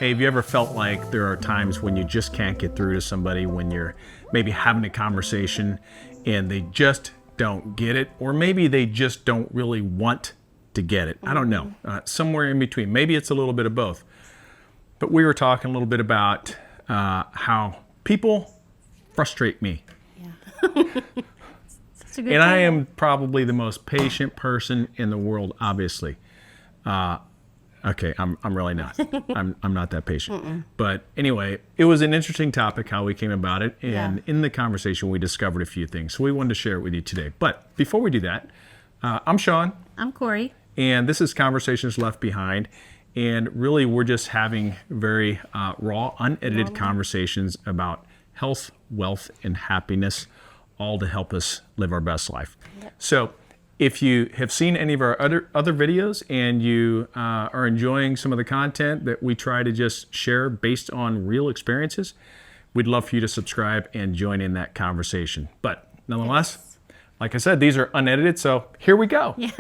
Hey, have you ever felt like there are times when you just can't get through to somebody when you're maybe having a conversation and they just don't get it, or maybe they just don't really want to get it? I don't know. Somewhere in between. Maybe it's a little bit of both. But we were talking a little bit about how people frustrate me. Yeah. And I am probably the most patient person in the world, obviously. Okay, I'm really not. I'm not that patient. But anyway, it was an interesting topic how we came about it, and in the conversation we discovered a few things. So we wanted to share it with you today. But before we do that, I'm Shawn. I'm Kori. And this is Conversations Left Behind. And really, we're just having very raw, unedited conversations about health, wealth, and happiness, all to help us live our best life. Yep. So if you have seen any of our other videos and you are enjoying some of the content that we try to just share based on real experiences, we'd love for you to subscribe and join in that conversation. But nonetheless, like I said, these are unedited, so here we go. Yeah.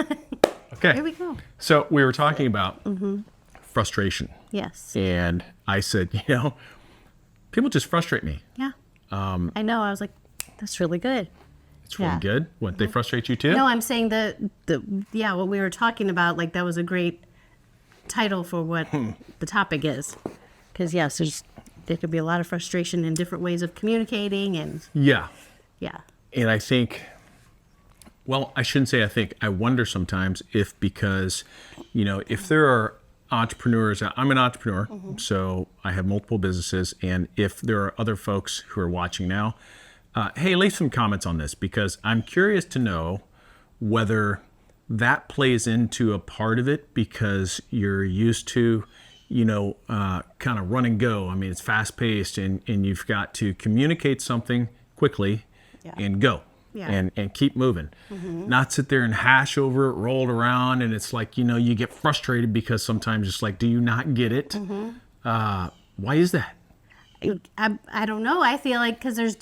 Okay. Here we go. So we were talking about frustration. Yes. And I said, people just frustrate me. Yeah. I know. I was like, that's really good. It's really good. What, they frustrate you too? No, I'm saying that what we were talking about, like that was a great title for what the topic is. Because yes, there could be a lot of frustration in different ways of communicating and Yeah. And I think, well, I shouldn't say I think, I wonder sometimes if because, if there are entrepreneurs, I'm an entrepreneur, so I have multiple businesses, and if there are other folks who are watching now, hey, leave some comments on this, because I'm curious to know whether that plays into a part of it because you're used to, kind of run and go. I mean, it's fast paced and you've got to communicate something quickly and go and keep moving. Not sit there and hash over it, roll it around. And it's like, you get frustrated because sometimes it's like, do you not get it? Why is that? I don't know. I feel like because there's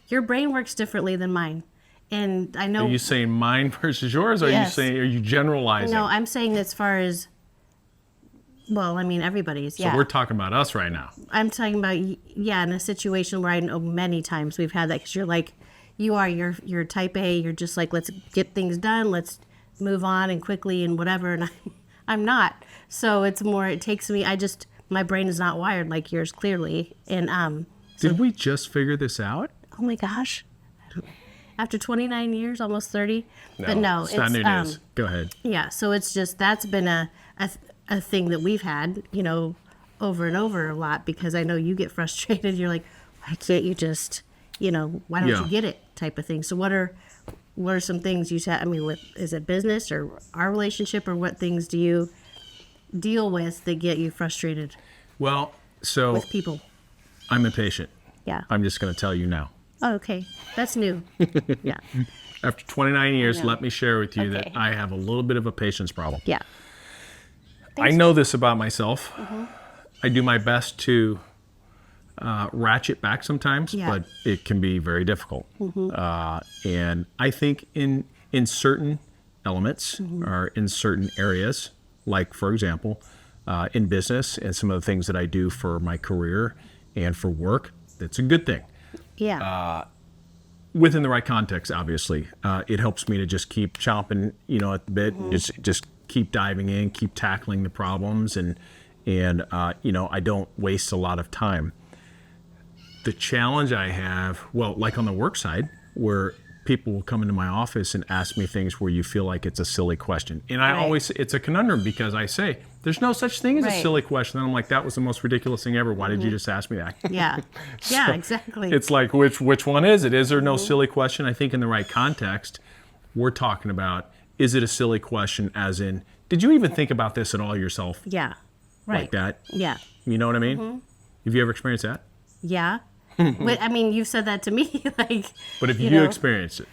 your brain works differently than mine. And I know. Are you saying mine versus yours? Or are you generalizing? No, I'm saying as far as, well, I mean, everybody's, So we're talking about us right now. I'm talking about, in a situation where I know many times we've had that, because you're type A, you're just like, let's get things done, let's move on and quickly and whatever. And I'm not. So it's more, it takes me, my brain is not wired like yours, clearly. And did we just figure this out? Oh my gosh. After 29 years, almost 30. No, but no, it's not new news. Go ahead. Yeah, so it's just, that's been a thing that we've had, over and over a lot, because I know you get frustrated. You're like, why can't you just, why don't you get it type of thing. So what are some things you said? I mean, is it business or our relationship, or what things do you deal with that get you frustrated? Well, so with people. I'm impatient. Yeah. I'm just going to tell you now. Oh, okay. That's new. Yeah. After 29 years, let me share with you that I have a little bit of a patience problem. Yeah. I know this about myself. I do my best to ratchet back sometimes, but it can be very difficult. And I think in certain elements or in certain areas, like, for example, in business and some of the things that I do for my career and for work, that's a good thing. Yeah. Within the right context, obviously. It helps me to just keep chomping, at the bit, just keep diving in, keep tackling the problems, and I don't waste a lot of time. The challenge I have, well, like on the work side, where people will come into my office and ask me things where you feel like it's a silly question. And I always, it's a conundrum, because I say, there's no such thing as a silly question. And I'm like, that was the most ridiculous thing ever. Why did you just ask me that? Yeah. Yeah, exactly. It's like, which one is it? Is there no silly question? I think in the right context, we're talking about, is it a silly question as in, did you even think about this at all yourself? Yeah. Right. Like that? Yeah. You know what I mean? Have you ever experienced that? Yeah. But, I mean, you've said that to me. But have you experienced it?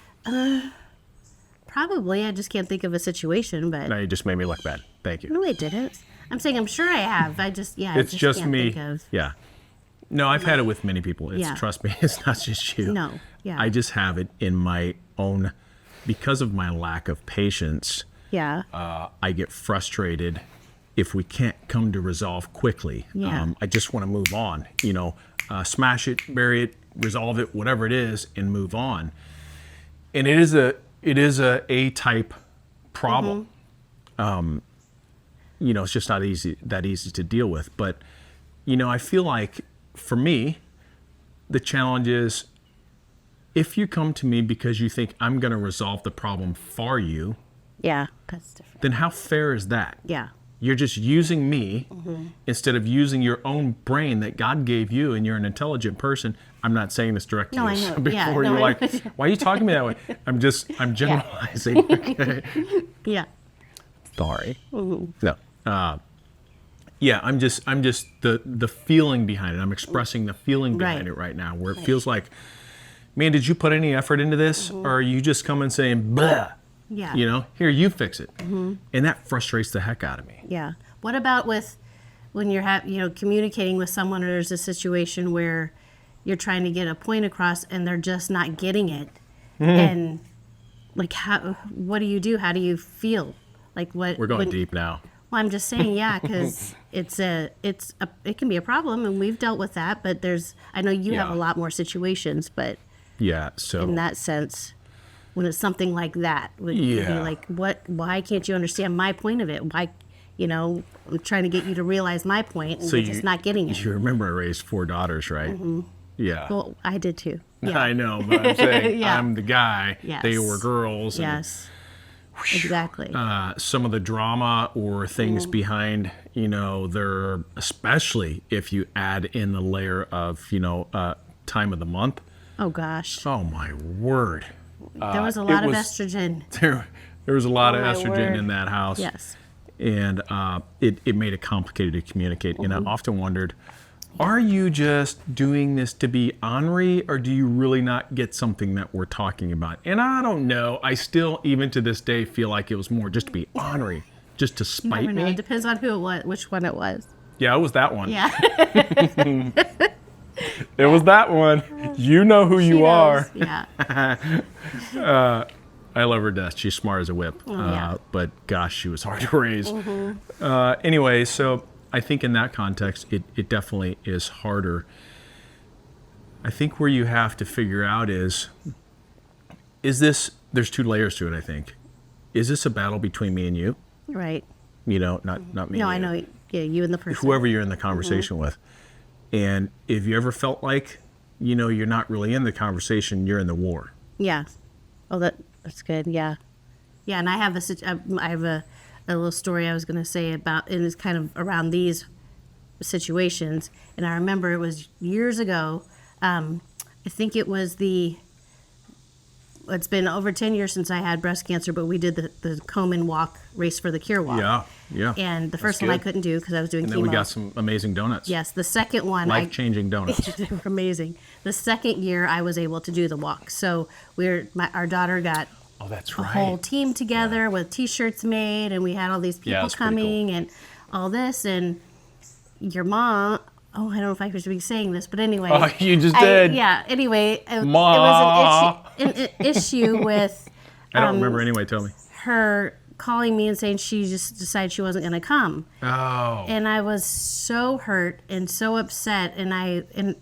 Probably. I just can't think of a situation, but... No, you just made me look bad. Thank you. No, I didn't. I'm saying I'm sure I have. It's I just can't me. think of... Yeah. No, I've had it with many people. Trust me, it's not just you. No. Yeah. I just have it in my own... Because of my lack of patience, Yeah. I get frustrated if we can't come to resolve quickly. Yeah. I just want to move on, smash it, bury it, resolve it, whatever it is, and move on. And it is a A-type problem. It's just not that easy to deal with. But, I feel like for me, the challenge is if you come to me because you think I'm going to resolve the problem for you, Yeah, that's different. then how fair is that? Yeah. You're just using me instead of using your own brain that God gave you, and you're an intelligent person. I'm not saying this directly. No, I know. Before Yeah, you're no, I like, know. why are you talking to me that way? I'm generalizing. Okay. Yeah. Sorry. No. Yeah, I'm just the feeling behind it. I'm expressing the feeling behind it right now, where it feels like, man, did you put any effort into this, or are you just coming saying, blah? Yeah. Here, you fix it. And that frustrates the heck out of me. Yeah. What about with when you're communicating with someone, or there's a situation where you're trying to get a point across and they're just not getting it, and like what do you do? How do you feel? Like what? We're going deep now. Well, I'm just saying, yeah, because it can be a problem, and we've dealt with that. But I know you have a lot more situations, but Yeah. So in that sense, when it's something like that, would you be like, why can't you understand my point of it? Why, I'm trying to get you to realize my point, and you're just not getting it. You remember I raised 4 daughters, right? Yeah. Well, I did too. Yeah. I know, but I'm saying Yeah. I'm the guy. Yes. They were girls. And, Yes. Exactly. some of the drama or things behind, their, especially if you add in the layer of, time of the month. Oh gosh. Oh my word. There was a lot of estrogen. There was a lot of my estrogen word. in that house. Yes. And it made it complicated to communicate. And I often wondered, are you just doing this to be ornery, or do you really not get something that we're talking about? And I don't know. I still, even to this day, feel like it was more just to be ornery, just to You spite never know. me. It depends on who it was, which one it was. Yeah, it was that one. Yeah. It was that one. You know who you are. Yeah. I love her to death. She's smart as a whip. Yeah. But gosh, she was hard to raise. Anyway, so I think in that context, it definitely is harder. I think where you have to figure out is this, there's 2 layers to it, I think. Is this a battle between me and you? Right. Not me. No, I and you. know. Yeah, you and the person. Whoever you're in the conversation with. And if you ever felt like, you're not really in the conversation, you're in the war. Yeah. Oh, that's good. Yeah. Yeah, and I have a little story I was going to say about, and it's kind of around these situations. And I remember it was years ago. I think it was it's been over 10 years since I had breast cancer, but we did the Komen Walk, Race for the Cure walk. Yeah. And the first That's one I good. couldn't do because I was doing And chemo. then we got some amazing donuts. Yes, the second one Life-changing donuts. they were amazing. The second year I was able to do the walk. So our daughter got Oh, that's a right. whole team together with T-shirts made, and we had all these people it's pretty coming and all this. And your mom, I don't know if I should be saying this, but anyway. Oh, you just did. Yeah, anyway, it Ma. was an issue with I don't remember anyway. Tell me. her calling me and saying she just decided she wasn't going to come. Oh. And I was so hurt and so upset, and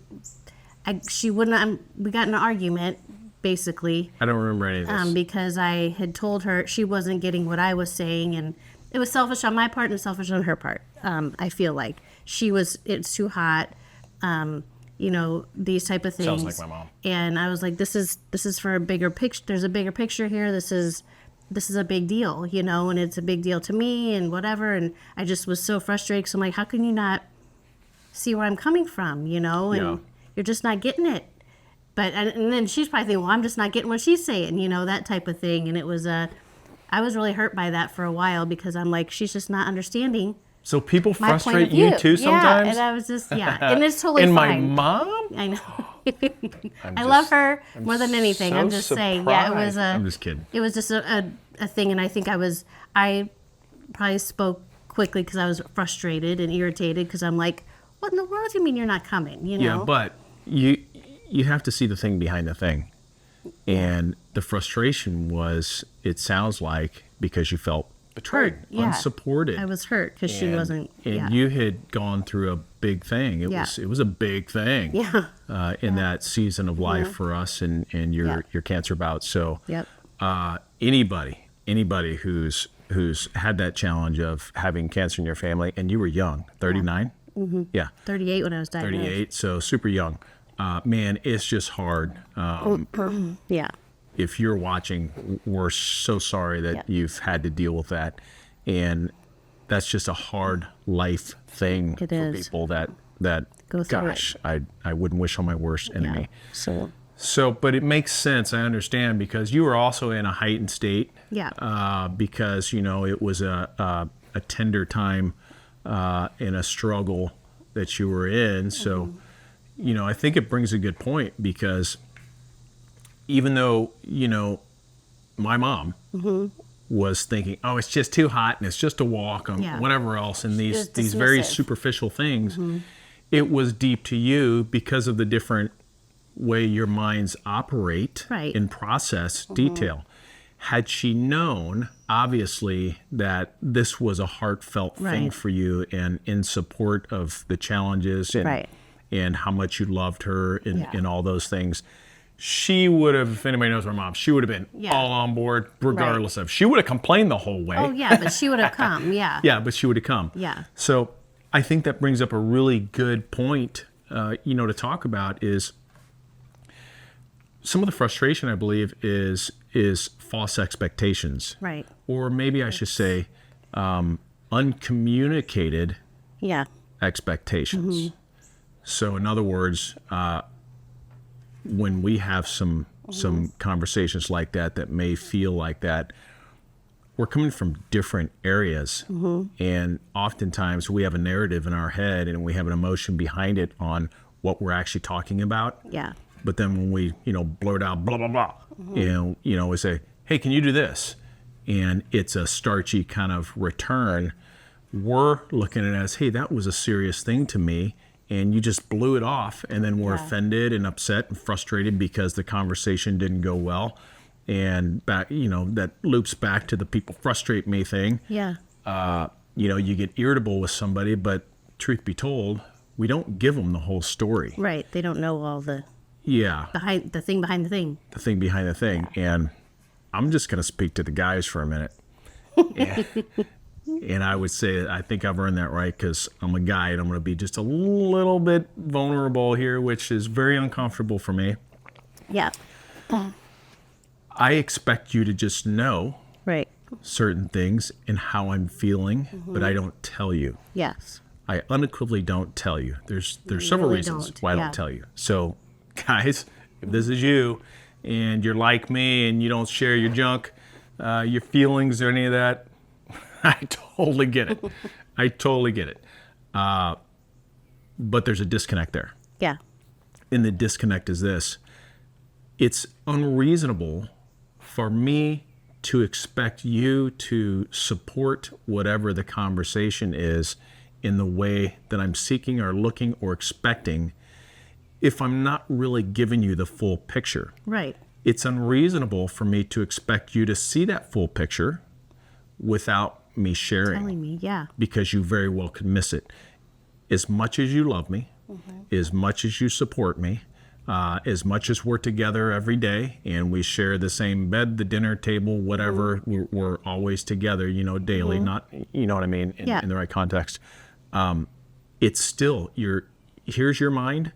she wouldn't. We got in an argument, basically, I don't remember any of this. because I had told her she wasn't getting what I was saying, and it was selfish on my part and selfish on her part. I feel like it's too hot, these type of things. Sounds like my mom. And I was like, this is for a bigger picture. There's a bigger picture here. This is a big deal, and it's a big deal to me and whatever. And I just was so frustrated. So I'm like, how can you not see where I'm coming from, and you're just not getting it. But, and then she's probably thinking, well, I'm just not getting what she's saying, that type of thing. And it was, I was really hurt by that for a while because I'm like, she's just not understanding So people my point frustrate of view. you too sometimes? Yeah, and I was just, and it's totally And fine. my mom? I know. I love her more than anything. so I'm just saying, it was I'm just kidding. It was just a thing, and I think I probably spoke quickly because I was frustrated and irritated because I'm like, what in the world do you mean you're not coming? Yeah, but you have to see the thing behind the thing. And the frustration was, it sounds like, because you felt betrayed, hurt. Yeah. unsupported. I was hurt because she wasn't. And Yeah. you had gone through a big thing. It was a big thing. Yeah. In that season of life for us and your cancer bout. So Yep. Anybody who's had that challenge of having cancer in your family, and you were young, 39? Mm-hmm. Yeah. 38 when I was diagnosed. 38, so super young. Man, it's just hard. Yeah. If you're watching, we're so sorry that you've had to deal with that. And that's just a hard life thing It for is. people that Go through gosh, I wouldn't wish on my worst enemy. Yeah. So, but it makes sense. I understand because you were also in a heightened state. Yeah. Because, it was a tender time in a struggle that you were in. So, I think it brings a good point because even though, my mom was thinking, oh, it's just too hot and it's just a walk and whatever else. And these very dismissive. superficial things, it was deep to you because of the different way your minds operate and process detail. Had she known, obviously, that this was a heartfelt thing for you and in support of the challenges and how much you loved her and all those things, she would have, if anybody knows her mom, she would have been all on board regardless of. She would have complained the whole way. Oh, yeah, but she would have come, yeah. Yeah, but she would have come. Yeah. So I think that brings up a really good point, to talk about is some of the frustration, I believe, is false expectations. Right. Or maybe I should say uncommunicated expectations. So in other words, when we have some conversations like that may feel like that, we're coming from different areas. And oftentimes we have a narrative in our head and we have an emotion behind it on what we're actually talking about. Yeah. But then when we, blurt out blah, blah, blah, we say, hey, can you do this? And it's a starchy kind of return. We're looking at it as, hey, that was a serious thing to me. And you just blew it off. And then we're offended and upset and frustrated because the conversation didn't go well. And back, that loops back to the people frustrate me thing. Yeah. You get irritable with somebody, but truth be told, we don't give them the whole story. Right. They don't know all the the thing behind the thing. The thing behind the thing. And I'm just going to speak to the guys for a minute. And I would say I think I've earned that right because I'm a guy and I'm going to be just a little bit vulnerable here, which is very uncomfortable for me. Yeah. I expect you to just know certain things and how I'm feeling, but I don't tell you. Yes. I unequivocally don't tell you. There's several reasons why I don't tell you. So, guys, if this is you and you're like me and you don't share your junk, your feelings or any of that, I totally get it. I totally get it. But there's a disconnect there. Yeah. And the disconnect is this. It's unreasonable for me to expect you to support whatever the conversation is in the way that I'm seeking or looking or expecting if I'm not really giving you the full picture. Right. It's unreasonable for me to expect you to see that full picture without me sharing. Telling me, because you very well could miss it. As much as you love me, as much as you support me, as much as we're together every day and we share the same bed, the dinner table, whatever, we're always together, daily, not, you know what I mean, in the right context. It's still, here's your mind,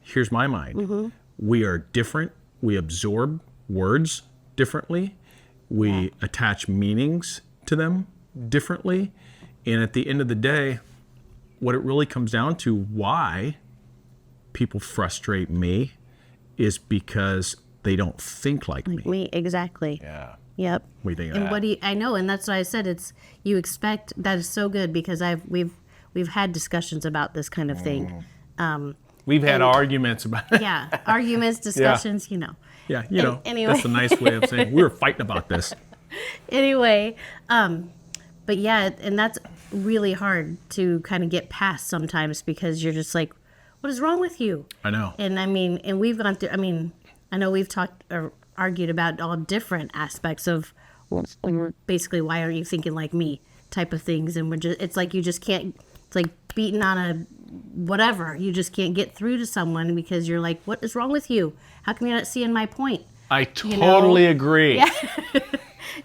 here's my mind. We are different. We absorb words differently. We attach meanings to them differently. And at the end of the day, what it really comes down to, why people frustrate me, is because they don't think like me. Exactly. Yeah. Yep. What do you think and of what that? do you, I know, and that's why I said you expect. That is so good because we've had discussions about this kind of thing. We've had arguments about it. Arguments, discussions, Yeah, anyway. That's a nice way of saying we were fighting about this. Anyway, but yeah, and that's really hard to kind of get past sometimes because you're just like, what is wrong with you? I know. And and we've gone through, I know we've talked or argued about all different aspects of basically, why aren't you thinking like me type of things. And it's like you just can't, it's like beating on a whatever. You just can't get through to someone because you're like, what is wrong with you? How come you're not seeing my point? I totally agree. Yeah.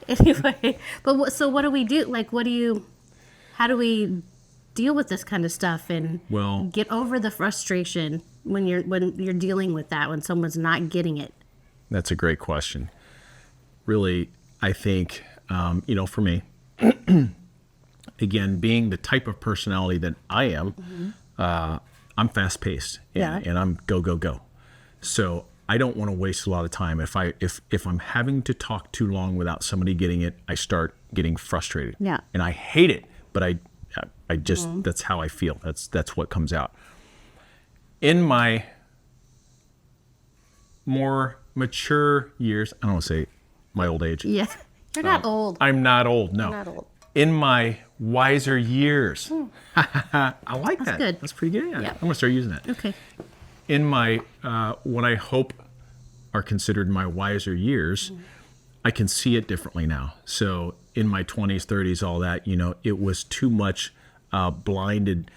Anyway, but so what do we do? Like, how do we deal with this kind of stuff and get over the frustration when you're dealing with that, when someone's not getting it? That's a great question. Really, I think, for me, again, being the type of personality that I am, I'm fast paced and I'm go, go, go. So I don't want to waste a lot of time. If I'm having to talk too long without somebody getting it, I start getting frustrated. Yeah. And I hate it, but I just, that's how I feel. That's what comes out. In my more mature years, I don't want to say my old age. Yeah. You're not old. I'm not old, no. You're not old. In my wiser years. I like that. That's good. That's pretty good. Yeah. I'm going to start using that. Okay. In my, what I hope are considered my wiser years, I can see it differently now. So in my 20s, 30s, all that, it was too much blinded,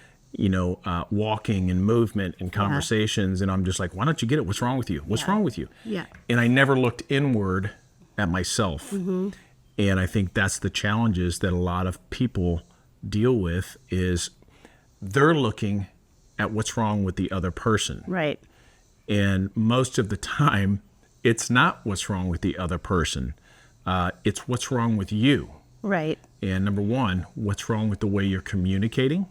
walking and movement and conversations. And I'm just like, why don't you get it? What's wrong with you? What's wrong with you? Yeah. And I never looked inward at myself. And I think that's the challenges that a lot of people deal with is they're looking at what's wrong with the other person. Right. And most of the time, it's not what's wrong with the other person. It's what's wrong with you. Right. And number one, what's wrong with the way you're communicating?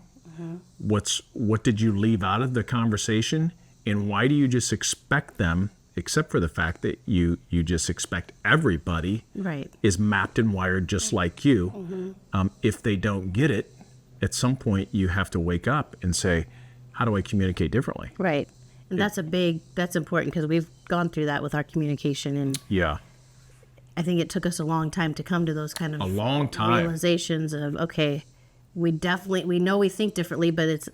What did you leave out of the conversation? And why do you just expect them, except for the fact that you just expect everybody is mapped and wired just like you. If they don't get it, at some point you have to wake up and say, how do I communicate differently? Right. And that's important because we've gone through that with our communication. And I think it took us a long time to come to those kind of realizations of, okay, we know we think differently, but it's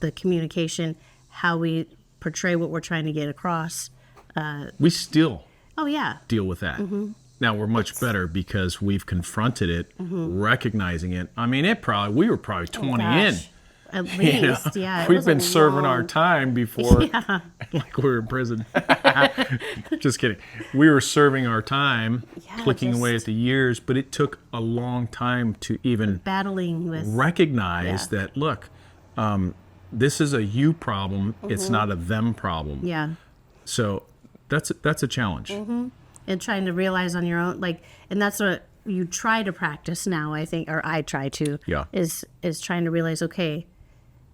the communication, how we portray what we're trying to get across. We still deal with that. Now we're much better because we've confronted it, recognizing it. I mean, we were probably 20 in. At least, We've been serving our time before, like we were in prison. Just kidding. We were serving our time, clicking away at the years, but it took a long time to even recognize that, look, this is a you problem. It's not a them problem. Yeah. So that's a challenge. And trying to realize on your own, and that's what you try to practice now, I think, or I try to, is trying to realize, okay,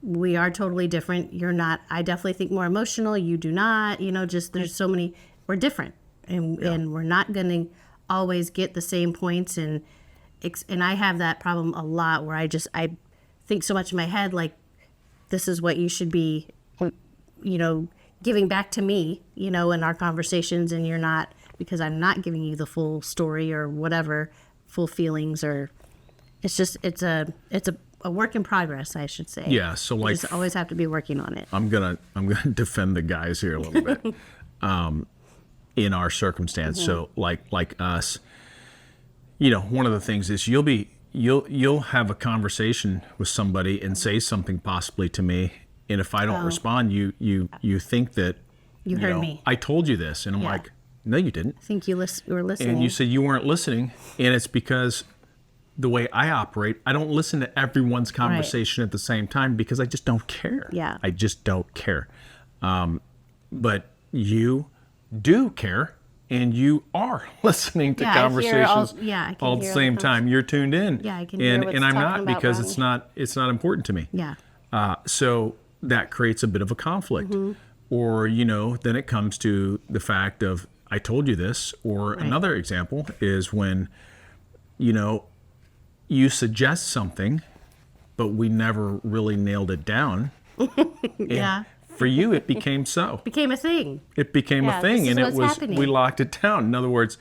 we are totally different. You're not, I definitely think more emotional. You do not, there's so many, we're different and we're not going to always get the same points. And I have that problem a lot where I think so much in my head, like, this is what you should be, giving back to me, in our conversations. And you're not, because I'm not giving you the full story or whatever, full feelings, or it's a work in progress, I should say. Yeah, so you just always have to be working on it. I'm gonna defend the guys here a little bit, in our circumstance. So like us, one of the things is you'll have a conversation with somebody and say something possibly to me, and if I don't respond, you think that you heard me. I told you this, and I'm like, no, you didn't. I think you were listening. And you said you weren't listening, and it's because the way I operate, I don't listen to everyone's conversation at the same time because I just don't care. Yeah. I just don't care. But you do care, and you are listening to conversations all at the same time. You're tuned in. Yeah, I can hear what's and I'm talking not about because wrong. it's not important to me. Yeah. So that creates a bit of a conflict. Or, then it comes to the fact of, I told you this. Or another example is when, you suggest something, but we never really nailed it down. For you, it became so. Became a thing. It became a thing, and we locked it down. In other words,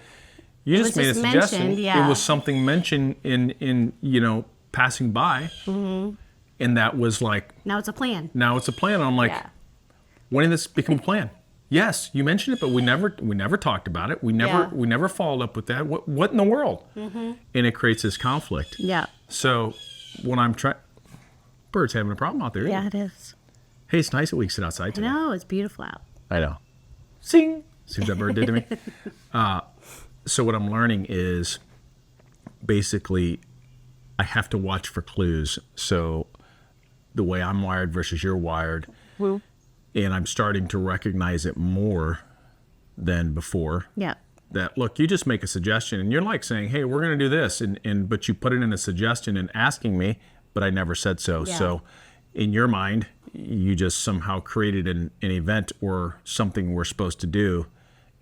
you just made a suggestion. It was something mentioned in passing by, and that was like. Now it's a plan. I'm like, when did this become a plan? Yes, you mentioned it, but we never talked about it. We never followed up with that. What in the world? And it creates this conflict. Yeah. So when I'm trying, bird's having a problem out there. Yeah, it is. Hey, it's nice that we can sit outside today. No, it's beautiful out. I know. Sing. See what that bird did to me? So what I'm learning is basically I have to watch for clues. So the way I'm wired versus you're wired. Woo. And I'm starting to recognize it more than before. Yeah. That, look, you just make a suggestion and you're like saying, hey, we're going to do this. But you put it in a suggestion and asking me, but I never said so. Yeah. So in your mind, you just somehow created an event or something we're supposed to do.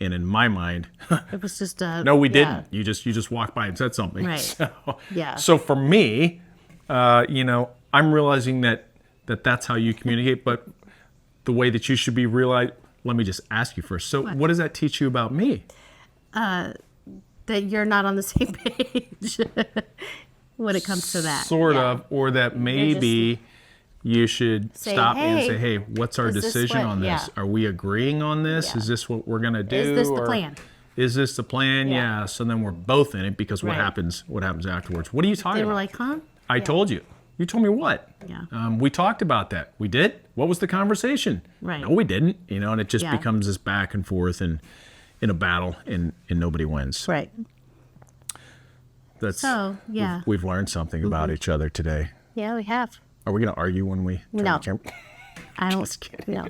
And in my mind, It was just no, we didn't. You just walked by and said something. Right. So, Yeah. So for me, I'm realizing that's how you communicate, but the way that you should be realized. Let me just ask you first. So what does that teach you about me? that you're not on the same page when it comes to that. Sort Yeah. of, or that maybe you should Say, stop and "Hey, say, hey, what's our is this decision what-" on this? Yeah. Are we agreeing on this? Yeah. Is this what we're going to do? Is this the Or plan? Is this the plan? Yeah. Yeah. So then we're both in it because what Right. happens afterwards? What are you talking They about? were like, huh? I told you. You told me what? Yeah. We talked about that. We did? What was the conversation? Right. No, we didn't. And it just Yeah. becomes this back and forth and in a battle and nobody wins. Right. That's So, yeah. We've learned something about each other today. Yeah, we have. Are we going to argue when we turn No. the camera? I don't, no.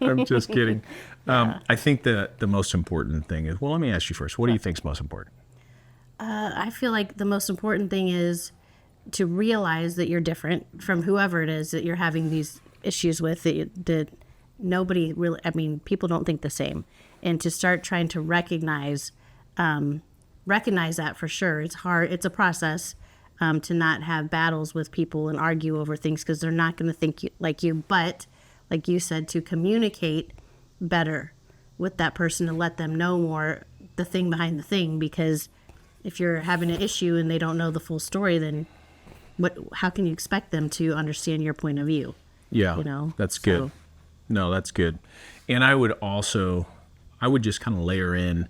I'm just kidding. I think the most important thing is, well, let me ask you first. What do you think is most important? I feel like the most important thing is to realize that you're different from whoever it is that you're having these issues with, that nobody really, people don't think the same. And to start trying to recognize that for sure. It's hard. It's a process to not have battles with people and argue over things because they're not going to think like you. But like you said, to communicate better with that person and let them know more the thing behind the thing. Because if you're having an issue and they don't know the full story, then how can you expect them to understand your point of view? Yeah, that's good. So- No, that's good. And I would just kind of layer in,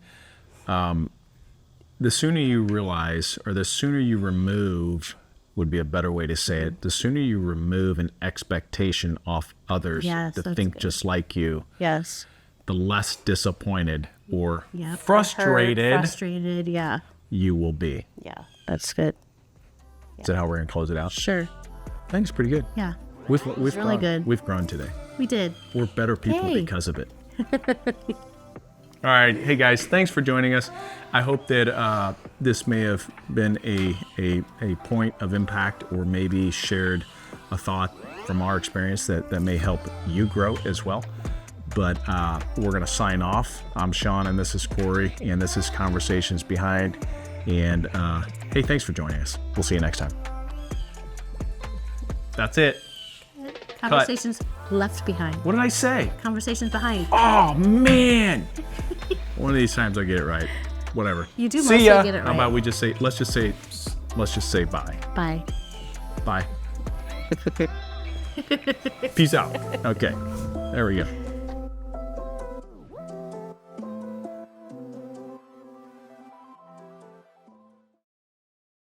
the sooner you realize, or the sooner you remove, would be a better way to say it, the sooner you remove an expectation off others Yes, to that's think good. just like you, Yes. the less disappointed or Yeah. frustrated Yeah. you will be. Yeah. That's good. Is that how we're going to close it out? Sure. I think it's pretty good. Yeah. We've really grown. good. We've grown today. We did. We're better people Hey. because of it. All right. Hey, guys, thanks for joining us. I hope that this may have been a point of impact or maybe shared a thought from our experience that may help you grow as well. But we're going to sign off. I'm Shawn, and this is Kori, and this is Conversations Behind. And hey, thanks for joining us. We'll see you next time. That's it. Conversations left behind. What did I say? Conversations behind. Oh, man. One of these times I'll get it right. Whatever. You do See mostly ya. get it How right. about we just say, let's just say bye. Bye. Bye. Peace out. Okay. There we go.